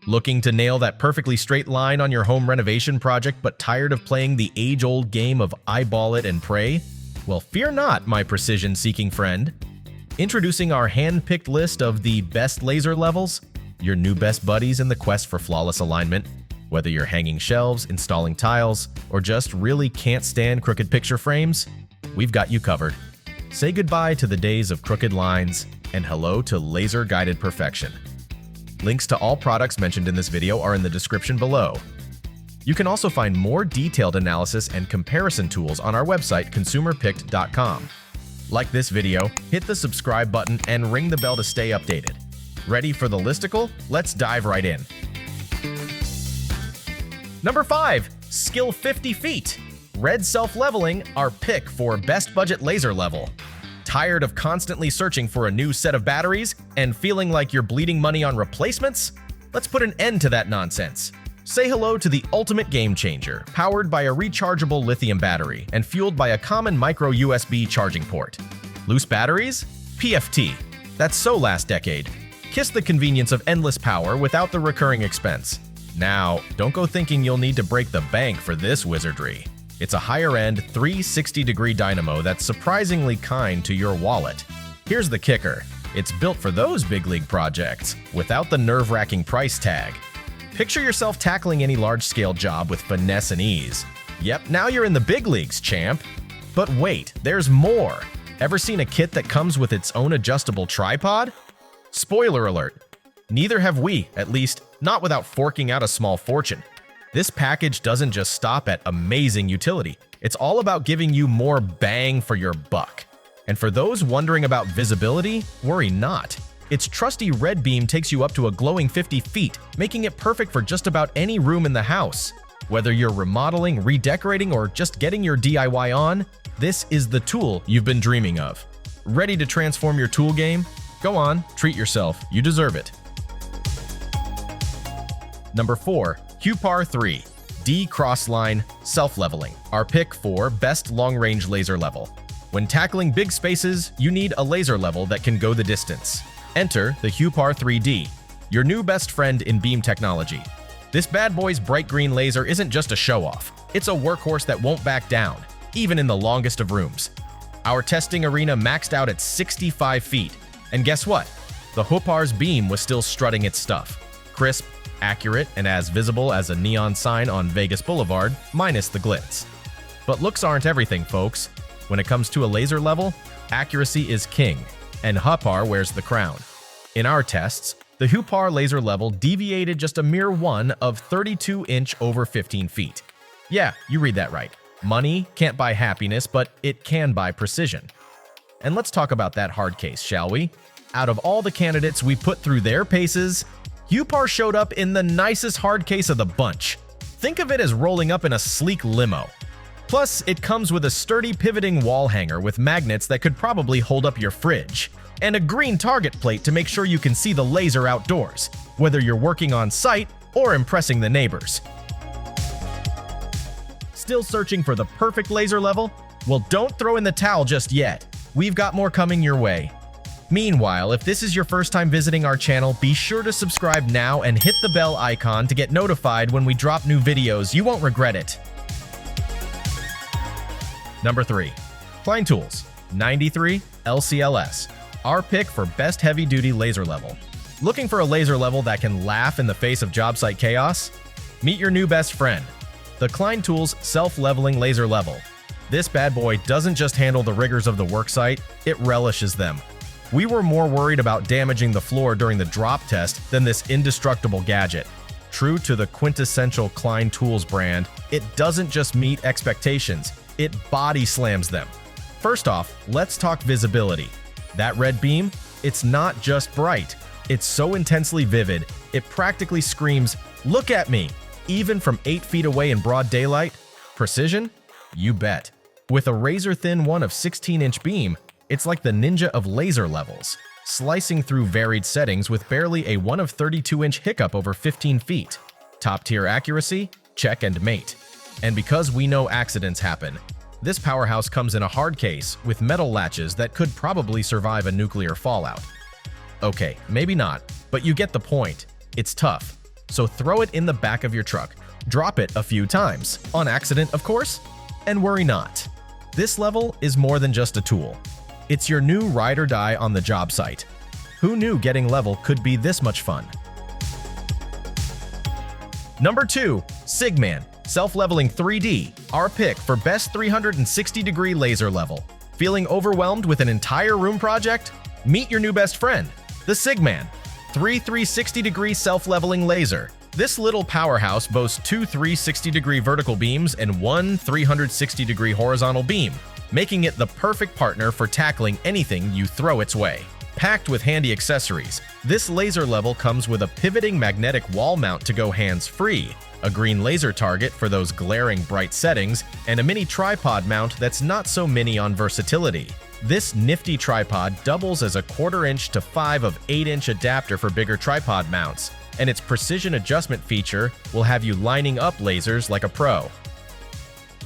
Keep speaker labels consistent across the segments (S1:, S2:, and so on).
S1: Looking to nail that perfectly straight line on your home renovation project but tired of playing the age-old game of eyeball it and pray? Well, fear not, my precision-seeking friend. Introducing our hand-picked list of the best laser levels, your new best buddies in the quest for flawless alignment. Whether you're hanging shelves, installing tiles, or just really can't stand crooked picture frames, we've got you covered. Say goodbye to the days of crooked lines and hello to laser-guided perfection. Links to all products mentioned in this video are in the description below. You can also find more detailed analysis and comparison tools on our website, consumerpicked.com. Like this video, hit the subscribe button, and ring the bell to stay updated. Ready for the listicle? Let's dive right in. Number 5. SKIL 50 feet. Red Self Leveling, our pick for best budget laser level. Tired of constantly searching for a new set of batteries and feeling like you're bleeding money on replacements? Let's put an end to that nonsense. Say hello to the ultimate game changer, powered by a rechargeable lithium battery and fueled by a common micro USB charging port. Loose batteries? PFT. That's so last decade. Kiss the convenience of endless power without the recurring expense. Now, don't go thinking you'll need to break the bank for this wizardry. It's a higher-end 360-degree dynamo that's surprisingly kind to your wallet. Here's the kicker. It's built for those big league projects, without the nerve-wracking price tag. Picture yourself tackling any large-scale job with finesse and ease. Yep, now you're in the big leagues, champ. But wait, there's more. Ever seen a kit that comes with its own adjustable tripod? Spoiler alert. Neither have we, at least not without forking out a small fortune. This package doesn't just stop at amazing utility. It's all about giving you more bang for your buck. And for those wondering about visibility, worry not. Its trusty red beam takes you up to a glowing 50 feet, making it perfect for just about any room in the house. Whether you're remodeling, redecorating, or just getting your DIY on, this is the tool you've been dreaming of. Ready to transform your tool game? Go on, treat yourself. You deserve it. Number 4. Huepar 3 Line Self Leveling, our pick for best long-range laser level. When tackling big spaces, you need a laser level that can go the distance. Enter the Huepar 3D, your new best friend in beam technology. This bad boy's bright green laser isn't just a show-off. It's a workhorse that won't back down, even in the longest of rooms. Our testing arena maxed out at 65 feet, and guess what? The Huepar's beam was still strutting its stuff. Crisp, accurate, and as visible as a neon sign on Vegas Boulevard, minus the glitz. But looks aren't everything, folks. When it comes to a laser level, accuracy is king, and Huepar wears the crown. In our tests, the Huepar laser level deviated just a mere 1 of 32 inch over 15 feet. Yeah, you read that right. Money can't buy happiness, but it can buy precision. And let's talk about that hard case, shall we? Out of all the candidates we put through their paces, Huepar showed up in the nicest hard case of the bunch. Think of it as rolling up in a sleek limo. Plus, it comes with a sturdy pivoting wall hanger with magnets that could probably hold up your fridge, and a green target plate to make sure you can see the laser outdoors, whether you're working on site or impressing the neighbors. Still searching for the perfect laser level? Well, don't throw in the towel just yet. We've got more coming your way. Meanwhile, if this is your first time visiting our channel, be sure to subscribe now and hit the bell icon to get notified when we drop new videos. You won't regret it. Number 3. Klein Tools 93 LCLS, our pick for best heavy-duty laser level. Looking for a laser level that can laugh in the face of job site chaos? Meet your new best friend, the Klein Tools Self Leveling Laser Level. This bad boy doesn't just handle the rigors of the worksite, it relishes them. We were more worried about damaging the floor during the drop test than this indestructible gadget. True to the quintessential Klein Tools brand, it doesn't just meet expectations, it body slams them. First off, let's talk visibility. That red beam, it's not just bright, it's so intensely vivid, it practically screams, "Look at me!" even from 8 feet away in broad daylight. Precision? You bet. With a razor-thin 1 of 16-inch beam, it's like the ninja of laser levels, slicing through varied settings with barely a 1 of 32-inch hiccup over 15 feet. Top-tier accuracy? Check and mate. And because we know accidents happen, this powerhouse comes in a hard case with metal latches that could probably survive a nuclear fallout. Okay, maybe not, but you get the point. It's tough, so throw it in the back of your truck. Drop it a few times, on accident of course, and worry not. This level is more than just a tool. It's your new ride or die on the job site. Who knew getting level could be this much fun? Number 2. CIGMAN Self Leveling 3D, our pick for best 360-degree laser level. Feeling overwhelmed with an entire room project? Meet your new best friend, the CIGMAN 360-degree self-leveling laser. This little powerhouse boasts 2 360-degree vertical beams and 1 360-degree horizontal beam, making it the perfect partner for tackling anything you throw its way. Packed with handy accessories, this laser level comes with a pivoting magnetic wall mount to go hands-free, a green laser target for those glaring bright settings, and a mini tripod mount that's not so mini on versatility. This nifty tripod doubles as a 1/4 inch to 5 of 8-inch adapter for bigger tripod mounts, and its precision adjustment feature will have you lining up lasers like a pro.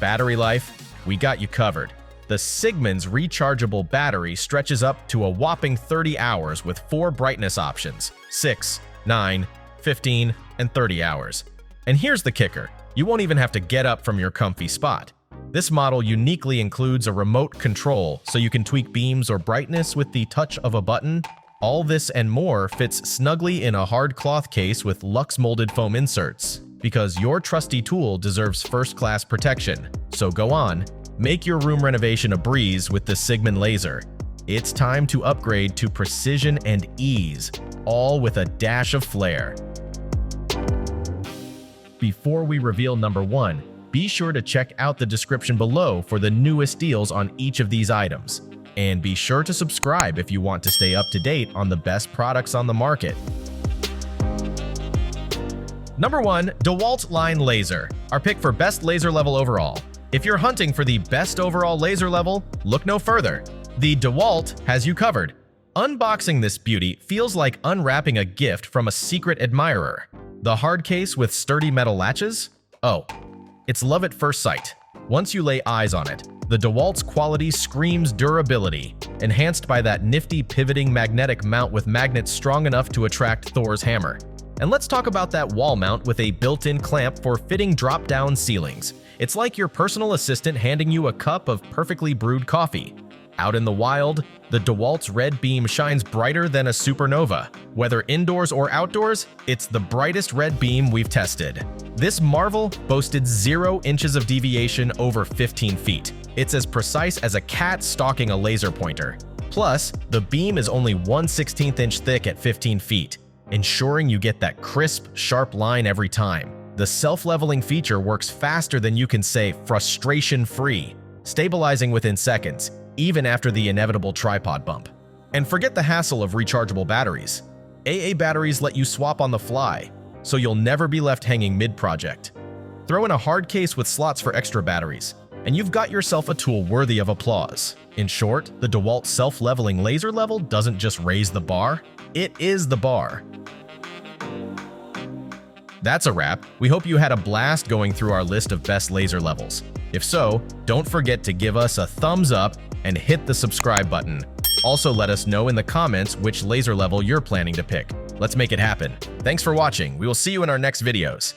S1: Battery life, we got you covered. The CIGMAN's rechargeable battery stretches up to a whopping 30 hours with 4 brightness options: 6, 9, 15, and 30 hours. And here's the kicker, you won't even have to get up from your comfy spot. This model uniquely includes a remote control so you can tweak beams or brightness with the touch of a button. All this and more fits snugly in a hard cloth case with Lux molded foam inserts, because your trusty tool deserves first-class protection. So go on, make your room renovation a breeze with the CIGMAN laser. It's time to upgrade to precision and ease, all with a dash of flair. Before we reveal number 1, be sure to check out the description below for the newest deals on each of these items. And be sure to subscribe if you want to stay up to date on the best products on the market. Number 1, DeWalt Line Laser, our pick for best laser level overall. If you're hunting for the best overall laser level, look no further. The DeWalt has you covered. Unboxing this beauty feels like unwrapping a gift from a secret admirer. The hard case with sturdy metal latches? Oh, it's love at first sight. Once you lay eyes on it, the DeWalt's quality screams durability, enhanced by that nifty pivoting magnetic mount with magnets strong enough to attract Thor's hammer. And let's talk about that wall mount with a built-in clamp for fitting drop-down ceilings. It's like your personal assistant handing you a cup of perfectly brewed coffee. Out in the wild, the DeWalt's red beam shines brighter than a supernova. Whether indoors or outdoors, it's the brightest red beam we've tested. This marvel boasted 0 inches of deviation over 15 feet. It's as precise as a cat stalking a laser pointer. Plus, the beam is only 1/16 inch thick at 15 feet, ensuring you get that crisp, sharp line every time. The self-leveling feature works faster than you can say frustration-free, stabilizing within seconds, even after the inevitable tripod bump. And forget the hassle of rechargeable batteries. AA batteries let you swap on the fly, so you'll never be left hanging mid-project. Throw in a hard case with slots for extra batteries, and you've got yourself a tool worthy of applause. In short, the DeWalt self-leveling laser level doesn't just raise the bar, it is the bar. That's a wrap. We hope you had a blast going through our list of best laser levels. If so, don't forget to give us a thumbs up and hit the subscribe button. Also, let us know in the comments which laser level you're planning to pick. Let's make it happen. Thanks for watching. We will see you in our next videos.